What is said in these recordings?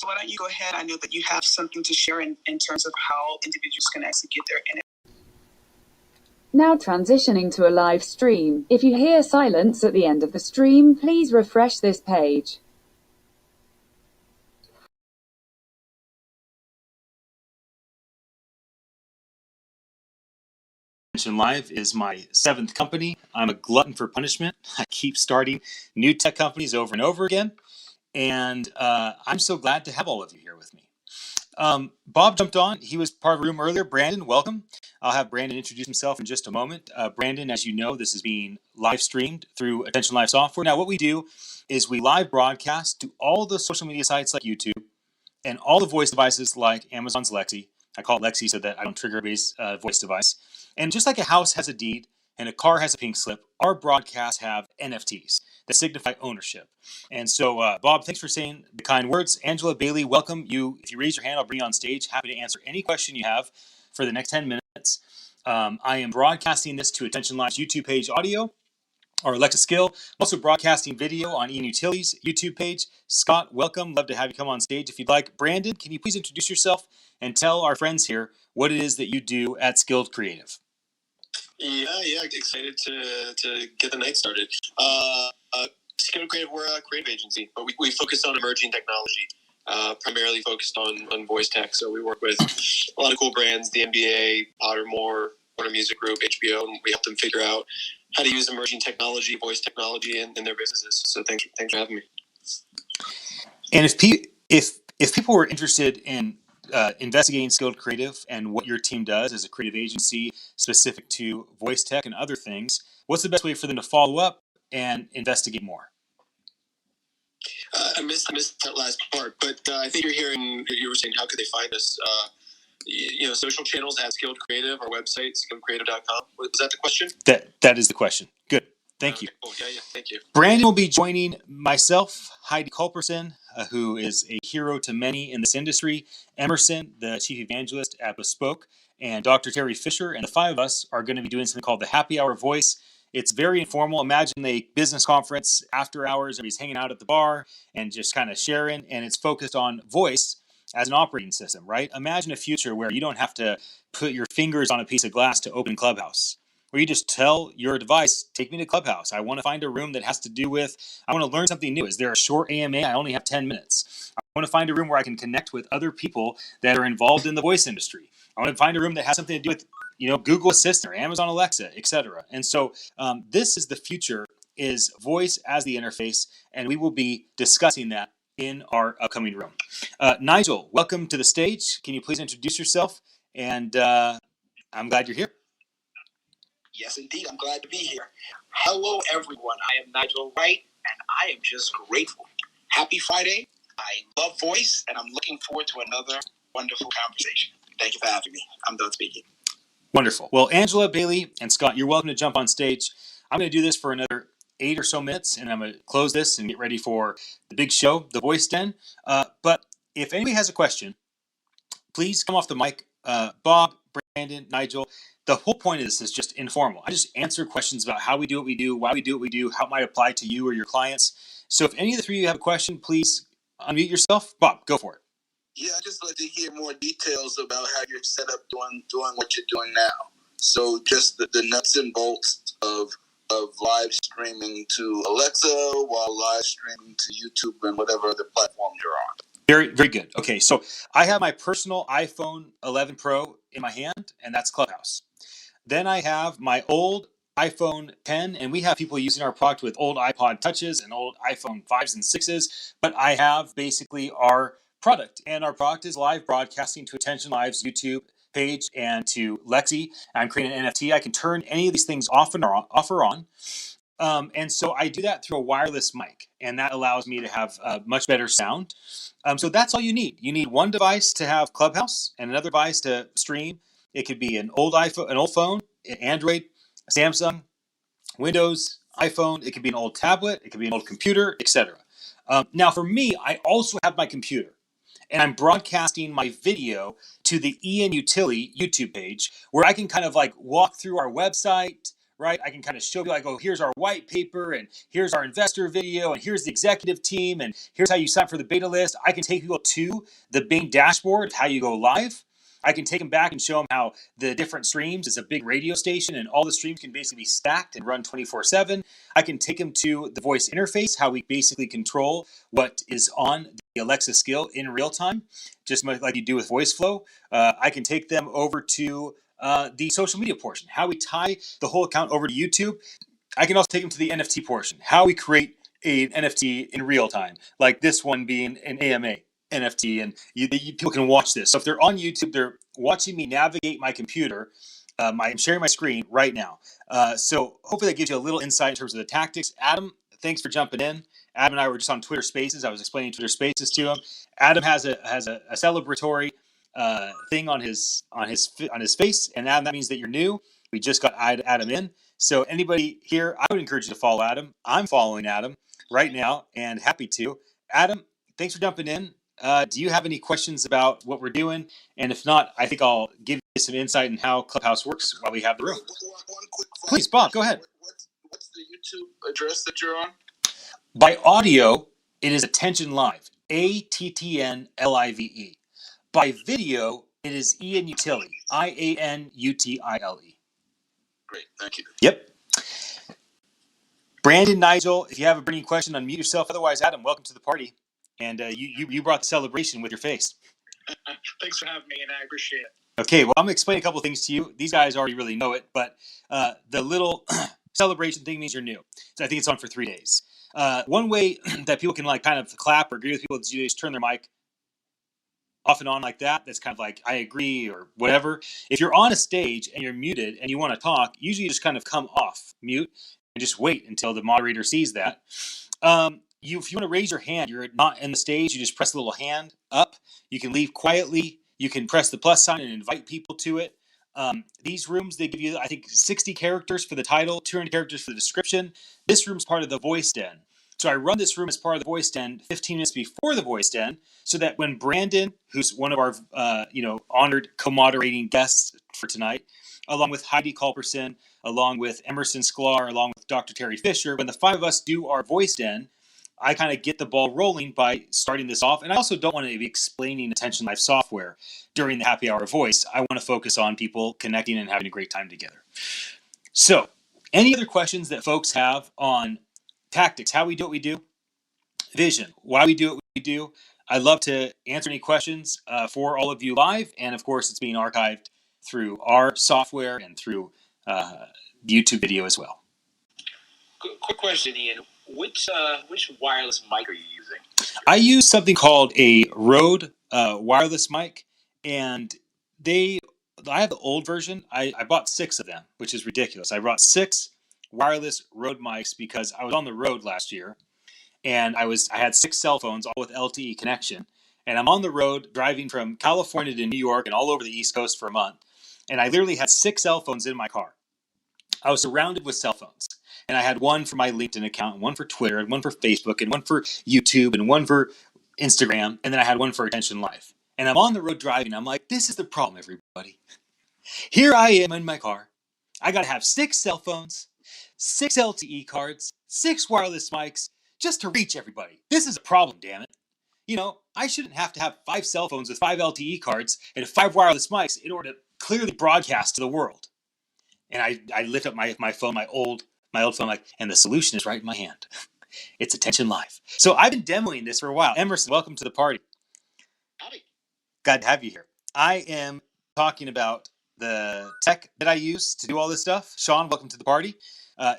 So why don't you go ahead? I know that you have something to share in terms of how individuals can actually get their NFT. Now transitioning to a live stream. If you hear silence at the end of the stream, please refresh this page. Live is my 7th company. I'm a glutton for punishment. I keep starting new tech companies over and over again. And I'm so glad to have all of you here with me. Bob jumped on. He was part of the room earlier. Brandon, welcome. I'll have Brandon introduce himself in just a moment. Brandon, as you know, this is being live streamed through Attention Live software. Now, what we do is we live broadcast to all the social media sites like YouTube and all the voice devices like Amazon's Lexi. I call it Lexi so that I don't trigger everybody's voice device. And just like a house has a deed and a car has a pink slip, our broadcasts have NFTs that signify ownership. And so, Bob, thanks for saying the kind words. Angela Bailey, welcome. If you raise your hand, I'll bring you on stage. Happy to answer any question you have for the next 10 minutes. I am broadcasting this to Attention Live's YouTube page audio, or Alexa Skill. I'm also broadcasting video on Ian Utility's YouTube page. Scott, welcome. Love to have you come on stage if you'd like. Brandon, can you please introduce yourself and tell our friends here what it is that you do at Skilled Creative? Yeah, excited to get the night started. Skilled Creative, we're a creative agency, but we focus on emerging technology, primarily focused on voice tech. So we work with a lot of cool brands, the NBA, Pottermore, Warner Music Group, HBO, and we help them figure out how to use emerging technology, voice technology in their businesses. So thanks for having me. And if people were interested in investigating Skilled Creative and what your team does as a creative agency specific to voice tech and other things, what's the best way for them to follow up and investigate more? I missed that last part, but I think you were saying how could they find us? Social channels at Skilled Creative, our website, skilledcreative.com. Was that the question? That is the question. Good. Thank you. Cool. Yeah, thank you. Brandon will be joining myself, Heidi Culperson, who is a hero to many in this industry, Emerson, the chief evangelist at Bespoke, and Dr. Terry Fisher, and the 5 of us are going to be doing something called the Happy Hour Voice. It's very informal. Imagine a business conference after hours, everybody's hanging out at the bar and just kind of sharing, and it's focused on voice as an operating system, right? Imagine a future where you don't have to put your fingers on a piece of glass to open Clubhouse, where you just tell your device, take me to Clubhouse. I want to find a room that has to do with, I want to learn something new. Is there a short AMA? I only have 10 minutes. I want to find a room where I can connect with other people that are involved in the voice industry. I want to find a room that has something to do with, Google Assistant or Amazon Alexa, etc. And so this is the future, is voice as the interface, and we will be discussing that in our upcoming room. Nigel, welcome to the stage. Can you please introduce yourself? And I'm glad you're here. Yes, indeed. I'm glad to be here. Hello, everyone. I am Nigel Wright, and I am just grateful. Happy Friday. I love voice, and I'm looking forward to another wonderful conversation. Thank you for having me. I'm done speaking. Wonderful. Well, Angela, Bailey, and Scott, you're welcome to jump on stage. I'm going to do this for another 8 or so minutes, and I'm going to close this and get ready for the big show, The Voice Den. But if anybody has a question, please come off the mic. Bob, Brandon, Nigel, the whole point of this is just informal. I just answer questions about how we do what we do, why we do what we do, how it might apply to you or your clients. So if any of the 3 of you have a question, please unmute yourself. Bob, go for it. Yeah, I'd just like to hear more details about how you're set up doing what you're doing now. So just the nuts and bolts of live streaming to Alexa while live streaming to YouTube and whatever other platform you're on. Very, very good. Okay, so I have my personal iPhone 11 Pro in my hand, and that's Clubhouse. Then I have my old iPhone 10, and we have people using our product with old iPod Touches and old iPhone 5s and 6s, but I have basically our product, and our product is live broadcasting to Attention Live's YouTube page and to Lexi. I'm creating an NFT. I can turn any of these things off or on. And so I do that through a wireless mic, and that allows me to have much better sound. So that's all you need. You need one device to have Clubhouse and another device to stream. It could be an old iPhone, an old phone, an Android, Samsung, Windows, iPhone. It could be an old tablet. It could be an old computer, etc. Now, for me, I also have my computer, and I'm broadcasting my video to the Ian Utility YouTube page, where I can kind of like walk through our website, right? I can kind of show you, like, oh, here's our white paper, and here's our investor video, and here's the executive team, and here's how you sign up for the beta list. I can take people to the main dashboard, how you go live. I can take them back and show them how the different streams is a big radio station, and all the streams can basically be stacked and run 24/7. I can take them to the voice interface, how we basically control what is on the Alexa skill in real time, just like you do with VoiceFlow. I can take them over to the social media portion, how we tie the whole account over to YouTube. I can also take them to the NFT portion, how we create an NFT in real time, like this one being an AMA NFT, and people can watch this. So if they're on YouTube, they're watching me navigate my computer. I'm sharing my screen right now. So hopefully that gives you a little insight in terms of the tactics. Adam, thanks for jumping in. Adam and I were just on Twitter Spaces. I was explaining Twitter Spaces to him. Adam has a celebratory thing on his face, and Adam, that means that you're new. We just got Adam in. So anybody here, I would encourage you to follow Adam. I'm following Adam right now and happy to. Adam, thanks for jumping in. Do you have any questions about what we're doing? And if not, I think I'll give you some insight in how Clubhouse works while we have the room. One quick Please, Bob, go ahead. What's the YouTube address that you're on? By audio, it is Attention Live, ATTNLIVE. By video, it is Ian Utile, IANUTILE. Great, thank you. Yep. Brandon, Nigel, if you have a burning question, unmute yourself. Otherwise, Adam, welcome to the party. And you brought the celebration with your face. Thanks for having me, and I appreciate it. Okay, well, I'm going to explain a couple things to you. These guys already really know it, but the little celebration thing means you're new. So I think it's on for 3 days. One way that people can like kind of clap or agree with people is you just turn their mic off and on like that. That's kind of like, I agree or whatever. If you're on a stage and you're muted and you want to talk, usually you just kind of come off mute and just wait until the moderator sees that. If you want to raise your hand, you're not in the stage, you just press the little hand up. You can leave quietly. You can press the plus sign and invite people to it. These rooms, they give you, I think, 60 characters for the title, 200 characters for the description. This room's part of the Voice Den. So I run this room as part of the Voice Den 15 minutes before the Voice Den, so that when Brandon, who's one of our honored co-moderating guests for tonight, along with Heidi Culberson, along with Emerson Sklar, along with Dr. Terry Fisher, when the five of us do our Voice Den, I kind of get the ball rolling by starting this off. And I also don't want to be explaining Attention Live software during the happy hour voice. I want to focus on people connecting and having a great time together. So, any other questions that folks have on tactics, how we do what we do, vision, why we do what we do? I'd love to answer any questions for all of you live. And of course, it's being archived through our software and through YouTube video as well. Quick question, Ian. Which wireless mic are you using? I use something called a Rode wireless mic, and I have the old version. I bought 6 of them, which is ridiculous. I bought 6 wireless Rode mics because I was on the road last year, and I had 6 cell phones, all with LTE connection. And I'm on the road driving from California to New York and all over the East Coast for a month. And I literally had 6 cell phones in my car. I was surrounded with cell phones. And I had one for my LinkedIn account, and one for Twitter, and one for Facebook, and one for YouTube, and one for Instagram, and then I had one for Attention Live. And I'm on the road driving. I'm like, this is the problem, everybody. Here I am in my car. I got to have 6 cell phones, 6 LTE cards, 6 wireless mics just to reach everybody. This is a problem, damn it. You know, I shouldn't have to have 5 cell phones with 5 LTE cards and 5 wireless mics in order to clearly broadcast to the world. And I lift up my phone, my old phone, like, and the solution is right in my hand. It's Attention Live. So I've been demoing this for a while. Emerson, welcome to the party. Howdy. Glad to have you here. I am talking about the tech that I use to do all this stuff. Sean, welcome to the party.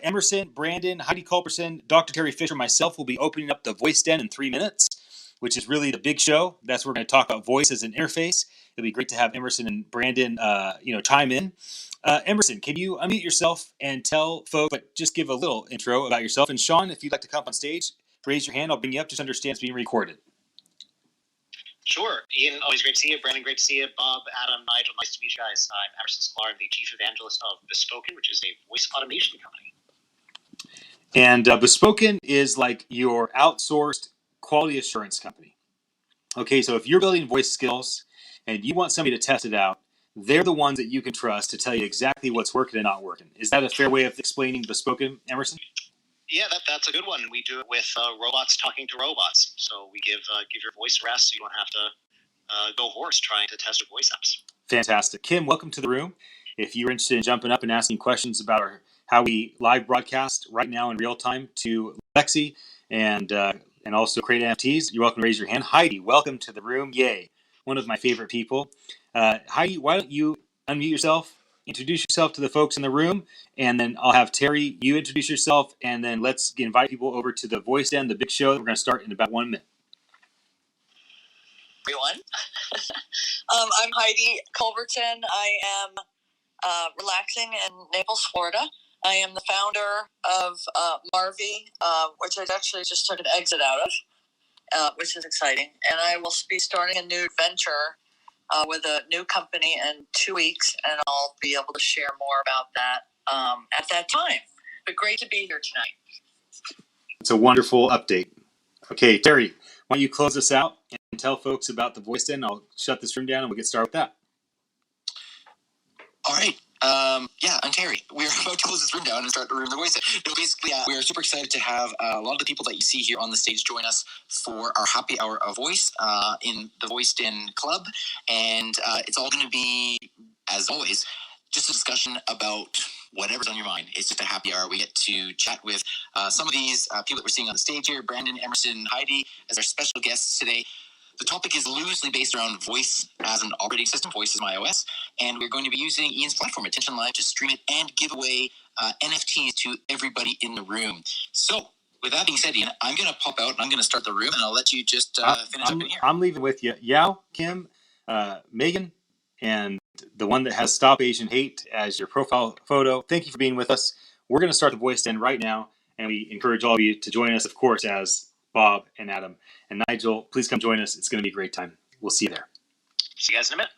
Emerson, Brandon, Heidi Culberson, Dr. Terry Fisher, myself will be opening up the Voice Den in 3 minutes, which is really the big show. That's where we're going to talk about voice as an interface. It'll be great to have Emerson and Brandon, chime in. Emerson, can you unmute yourself and tell folks, but just give a little intro about yourself? And Sean, if you'd like to come up on stage, raise your hand. I'll bring you up. Just understand it's being recorded. Sure. Ian, always great to see you. Brandon, great to see you. Bob, Adam, Nigel, nice to meet you guys. I'm Emerson Sklar. I'm the chief evangelist of Bespoken, which is a voice automation company. And Bespoken is like your outsourced quality assurance company. Okay, so if you're building voice skills and you want somebody to test it out, they're the ones that you can trust to tell you exactly what's working and not working. Is that a fair way of explaining Bespoken, Emerson? Yeah, that's a good one. We do it with robots talking to robots. So we give your voice rest so you don't have to go hoarse trying to test your voice apps. Fantastic. Kim, welcome to the room. If you're interested in jumping up and asking questions about how we live broadcast right now in real time to Lexi and also create NFTs, you're welcome to raise your hand. Heidi, welcome to the room. Yay. One of my favorite people. Heidi, why don't you unmute yourself, introduce yourself to the folks in the room, and then I'll have Terry, you introduce yourself, and then let's invite people over to the Voice Den, the big show that we're going to start in about 1 minute. Everyone. I'm Heidi Culberton. I am relaxing in Naples, Florida. I am the founder of Marvy, which I actually just took an exit out of, which is exciting. And I will be starting a new adventure with a new company in 2 weeks, and I'll be able to share more about that at that time. But great to be here tonight. It's a wonderful update. Okay, Terry, why don't you close us out and tell folks about the Voice Den? I'll shut this room down and we'll get started with that. All right. I'm Terry. We're about to close this room down and start the room the Voice Den. No, basically, we are super excited to have a lot of the people that you see here on the stage join us for our happy hour of voice in the Voice Den Club. And it's all going to be, as always, just a discussion about whatever's on your mind. It's just a happy hour. We get to chat with some of these people that we're seeing on the stage here, Brandon, Emerson, Heidi, as our special guests today. The topic is loosely based around voice as an operating system. Voice is my OS. And we're going to be using Ian's platform, Attention Live, to stream it and give away NFTs to everybody in the room. So, with that being said, Ian, I'm going to pop out and I'm going to start the room, and I'll let you just finish up in here. I'm leaving with you. Yao, Kim, Megan, and the one that has Stop Asian Hate as your profile photo. Thank you for being with us. We're going to start the Voice Den right now, and we encourage all of you to join us, of course, as Bob and Adam. And Nigel, please come join us. It's going to be a great time. We'll see you there. See you guys in a minute.